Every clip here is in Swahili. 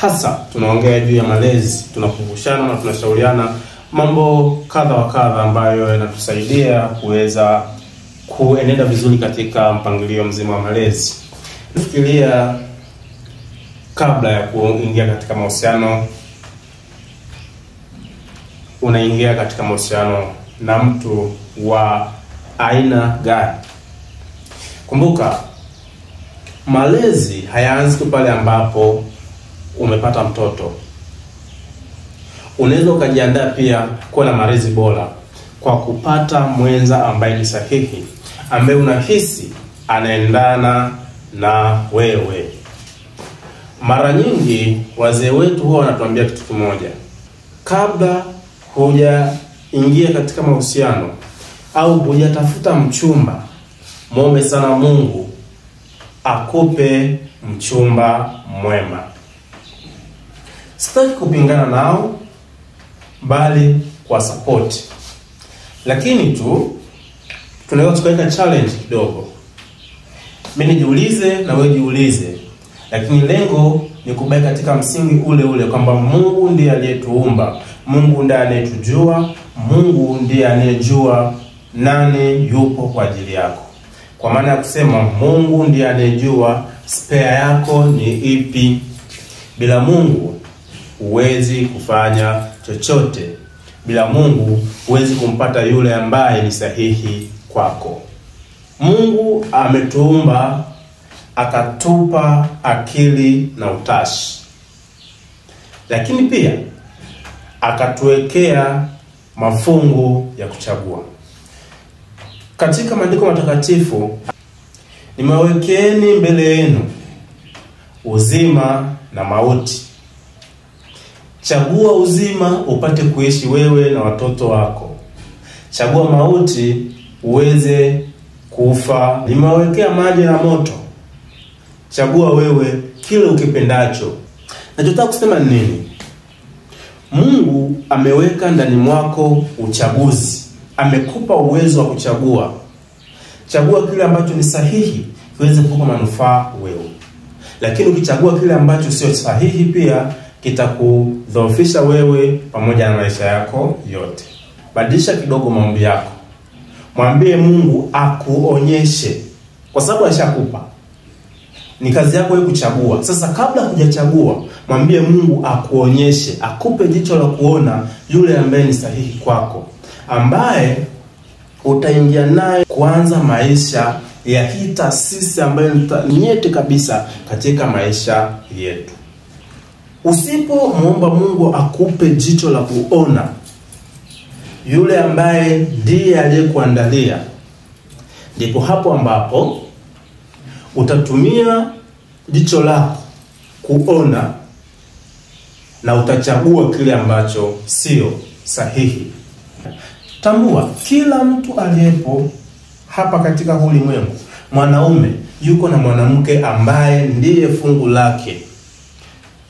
Hasa tunaongea juu ya malezi, tunakumbushana na tunashauriana mambo kadha wa kadha ambayo yanatusaidia kuweza kuenenda vizuri katika mpangilio mzima wa malezi. Fikiria kabla ya kuingia katika mahusiano, unaingia katika mahusiano na mtu wa aina gani? Kumbuka, malezi hayaanzi tu pale ambapo umepata mtoto. Unaweza ukajiandaa pia kuwa na malezi bora kwa kupata mwenza ambaye ni sahihi, ambaye unahisi anaendana na wewe. Mara nyingi wazee wetu huwa wanatuambia kitu kimoja: kabla hujaingia katika mahusiano au hujatafuta mchumba, muombe sana Mungu akupe mchumba mwema. Sitaki kupingana nao, bali kwa support. Lakini tu tunaweza tukaweka challenge kidogo. Mimi nijiulize na wewe jiulize. Lakini lengo ni kubaki katika msingi ule ule kwamba Mungu ndiye aliyetuumba, Mungu ndiye anayetujua, Mungu ndiye anayejua nani yupo kwa ajili yako. Kwa maana ya kusema Mungu ndiye anayejua spare yako ni ipi. Bila Mungu huwezi kufanya chochote. Bila Mungu huwezi kumpata yule ambaye ni sahihi kwako. Mungu ametuumba, akatupa akili na utashi, lakini pia akatuwekea mafungu ya kuchagua. Katika maandiko matakatifu, nimewawekeeni mbele yenu uzima na mauti. Chagua uzima upate kuishi wewe na watoto wako. Chagua mauti uweze kufa. Nimewawekea maji na moto. Chagua wewe kile ukipendacho. Nachotaka kusema nini? Mungu ameweka ndani mwako uchaguzi. Amekupa uwezo wa kuchagua. Chagua kile ambacho ni sahihi kiweze kukupa manufaa wewe. Lakini ukichagua kile ambacho sio sahihi pia kitakudhoofisha wewe pamoja na maisha yako yote. Badilisha kidogo maombi yako. Mwambie Mungu akuonyeshe, kwa sababu ashakupa. Ni kazi yako wewe kuchagua. Sasa kabla hujachagua, mwambie Mungu akuonyeshe, akupe jicho la kuona yule ambaye ni sahihi kwako, ambaye utaingia naye kuanza maisha ya hii taasisi ambayo ni nyeti kabisa katika maisha yetu. Usipomuomba Mungu akupe jicho la kuona yule ambaye ndiye aliyekuandalia, ndipo hapo ambapo utatumia jicho lako kuona na utachagua kile ambacho sio sahihi. Tambua, kila mtu aliyepo hapa katika ulimwengu, mwanaume yuko na mwanamke ambaye ndiye fungu lake.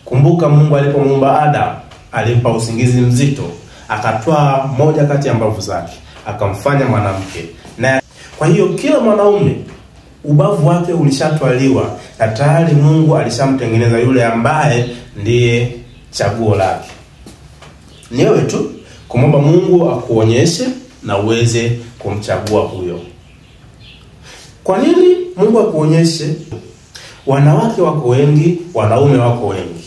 Kumbuka Mungu alipomuumba Adam, alimpa usingizi mzito, akatoa moja kati ya mbavu zake, akamfanya mwanamke. Na kwa hiyo kila mwanaume ubavu wake ulishatwaliwa, na tayari Mungu alishamtengeneza yule ambaye ndiye chaguo lake. Ni wewe tu kumwomba Mungu akuonyeshe na uweze kumchagua huyo. Kwa nini Mungu akuonyeshe? Wanawake wako wengi, wanaume wako wengi,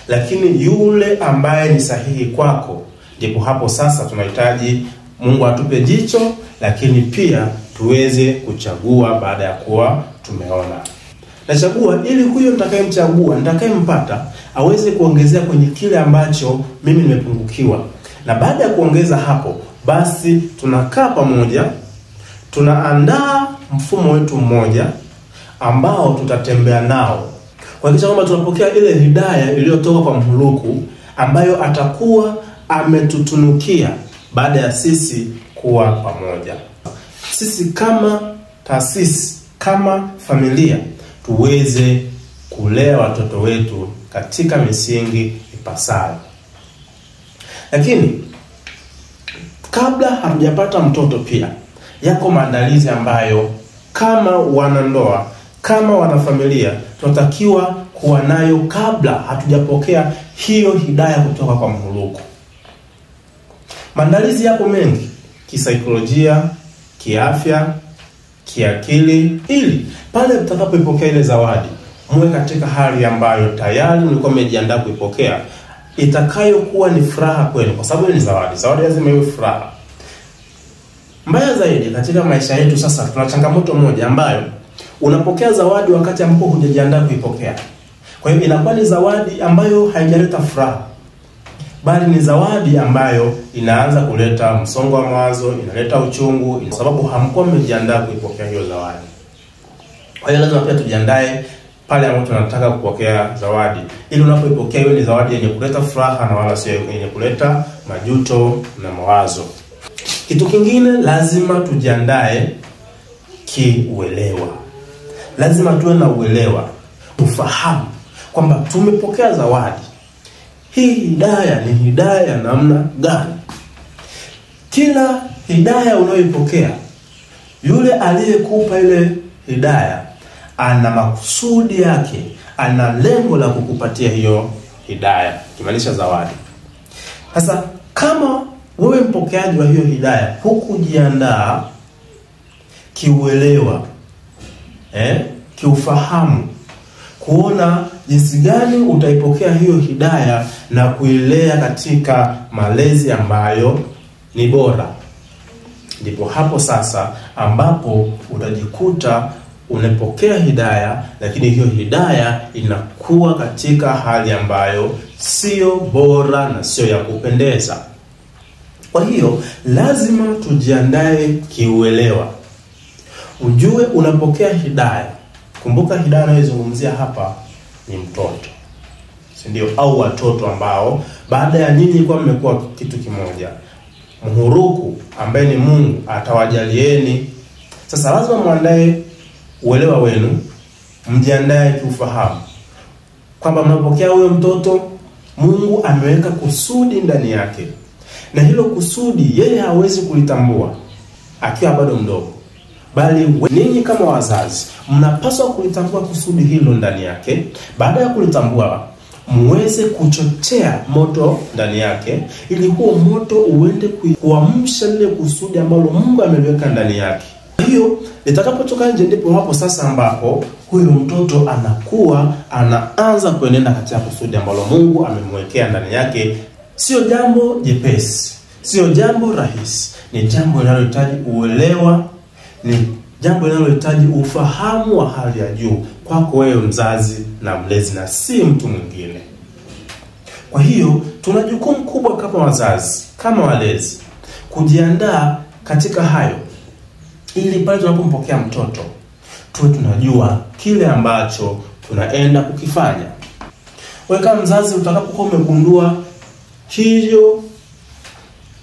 lakini yule ambaye ni sahihi kwako, ndipo hapo sasa tunahitaji Mungu atupe jicho, lakini pia tuweze kuchagua baada ya kuwa tumeona. Nachagua ili huyo nitakayemchagua, nitakayempata aweze kuongezea kwenye kile ambacho mimi nimepungukiwa. Na baada ya kuongeza hapo, basi tunakaa pamoja, tunaandaa mfumo wetu mmoja ambao tutatembea nao. Kwa kisha kwamba tunapokea ile hidayah iliyotoka kwa Mhuluku ambayo atakuwa ametutunukia baada ya sisi kuwa pamoja. Sisi kama taasisi, kama familia, tuweze kulea watoto wetu katika misingi ipasayo. Lakini kabla hatujapata mtoto pia yako maandalizi ambayo kama wanandoa, kama wanafamilia tunatakiwa kuwa nayo kabla hatujapokea hiyo hidaya kutoka kwa mhuluku. Maandalizi yapo mengi, kisaikolojia, kiafya, kiakili, ili pale mtakapoipokea ile zawadi muwe katika hali ambayo tayari mlikuwa mmejiandaa kuipokea, itakayokuwa ni furaha kwenu, kwa sababu ni zawadi. Zawadi lazima iwe furaha. Mbaya zaidi, katika maisha yetu sasa tuna changamoto moja ambayo unapokea zawadi wakati ambapo hujajiandaa kuipokea. Kwa hiyo inakuwa ni zawadi ambayo haijaleta furaha, bali ni zawadi ambayo inaanza kuleta msongo wa mawazo, inaleta uchungu, kwa sababu hamkuwa mmejiandaa kuipokea hiyo zawadi. Kwa hiyo lazima pia tujiandae pale ambapo tunataka kupokea zawadi, ili unapoipokea iwe ni zawadi yenye kuleta furaha na wala sio yenye kuleta majuto na mawazo. Kitu kingine, lazima tujiandae kiuelewa. Lazima tuwe na uelewa, tufahamu kwamba tumepokea zawadi. Hii hidaya ni hidaya ya namna gani? Kila hidaya unayoipokea, yule aliyekupa ile hidaya ana makusudi yake, ana lengo la kukupatia hiyo hidaya, kimaanisha zawadi. Sasa kama wewe mpokeaji wa hiyo hidaya hukujiandaa kiuelewa, kiufahamu, kuona jinsi gani utaipokea hiyo hidaya na kuilea katika malezi ambayo ni bora, ndipo hapo sasa ambapo utajikuta unapokea hidaya, lakini hiyo hidaya inakuwa katika hali ambayo sio bora na sio ya kupendeza. Kwa hiyo lazima tujiandae kiuelewa. Ujue unapokea hidaya. Kumbuka hidaya anayozungumzia hapa ni mtoto, si ndio? Au watoto ambao baada ya nyinyi kwa mmekuwa kitu kimoja, mhuruku ambaye ni Mungu atawajalieni. Sasa lazima muandae uelewa wenu, mjiandae kiufahamu kwamba mnapokea huyo mtoto, Mungu ameweka kusudi ndani yake, na hilo kusudi yeye hawezi kulitambua akiwa bado mdogo, bali ninyi kama wazazi mnapaswa kulitambua kusudi hilo ndani yake. Baada ya kulitambua, muweze kuchochea moto ndani yake, ili huo moto uende kuamsha lile kusudi ambalo Mungu ameliweka ndani yake. Hiyo litakapotoka nje, ndipo hapo sasa ambapo huyo mtoto anakuwa anaanza kuenenda katika kusudi ambalo Mungu amemwekea ndani yake. Sio jambo jepesi, sio jambo rahisi, ni jambo linalohitaji uelewa, ni jambo linalohitaji ufahamu wa hali ya juu kwako wewe mzazi na mlezi, na si mtu mwingine. Kwa hiyo tuna jukumu kubwa kama wazazi, kama walezi, kujiandaa katika hayo, ili pale tunapompokea mtoto tuwe tunajua kile ambacho tunaenda kukifanya. Wewe kama mzazi utakapokuwa umegundua hiyo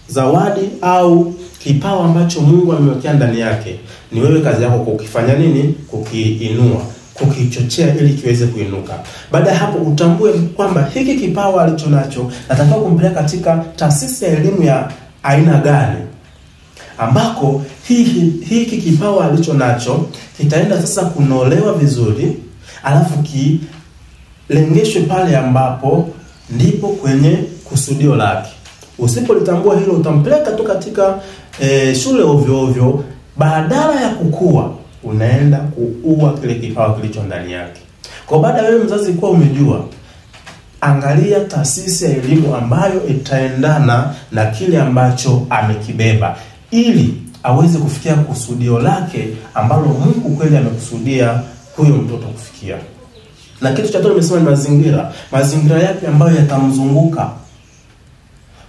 zawadi au kipawa ambacho Mungu amewekea ndani yake, ni wewe kazi yako kukifanya nini? Kukiinua, kukichochea ili kiweze kuinuka. Baada ya hapo utambue kwamba hiki kipawa alichonacho nataka kumpeleka katika taasisi ya elimu ya aina gani, ambako hiki kipawa alichonacho kitaenda sasa kunolewa vizuri, alafu kilengeshwe pale ambapo ndipo kwenye kusudio lake. Usipolitambua hilo, utampeleka tu katika shule ovyo ovyo, badala ya kukua unaenda kuua kile kipawa kilicho ndani yake. Kwa baada wewe mzazi kuwa umejua, angalia taasisi ya elimu ambayo itaendana na kile ambacho amekibeba, ili aweze kufikia kusudio lake ambalo Mungu kweli amekusudia huyo mtoto kufikia. Na kitu cha tatu nimesema ni mazingira. Mazingira yapi ambayo yatamzunguka?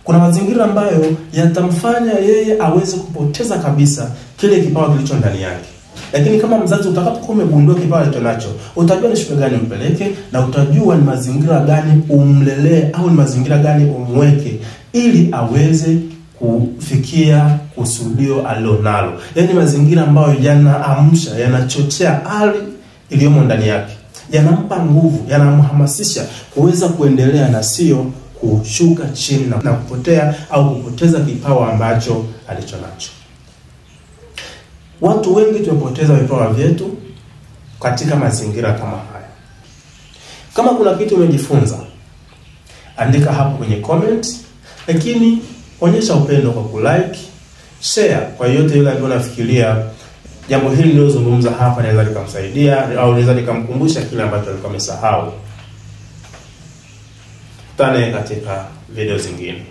Kuna mazingira ambayo yatamfanya yeye aweze kupoteza kabisa kile kipawa kilicho ndani yake. Lakini kama mzazi utakapokuwa umegundua kipawa alichonacho, utajua ni shule gani umpeleke, na utajua ni mazingira gani umlelee au ni mazingira gani umweke, ili aweze kufikia kusudio alilonalo. Yaani mazingira ambayo yanaamsha, yanachochea hali iliyomo ndani yake, yanampa nguvu, yanamhamasisha kuweza kuendelea na sio kushuka chini na kupotea au kupoteza kipawa ambacho alichonacho. Watu wengi tumepoteza vipawa vyetu katika mazingira kama haya. Kama kuna kitu umejifunza, andika hapo kwenye comment, lakini onyesha upendo kwa kulike, share kwa yote yule ambaye unafikiria jambo hili nilizozungumza hapa naweza likamsaidia au naweza likamkumbusha kile ambacho alikuwa amesahau. Tutane katika video zingine.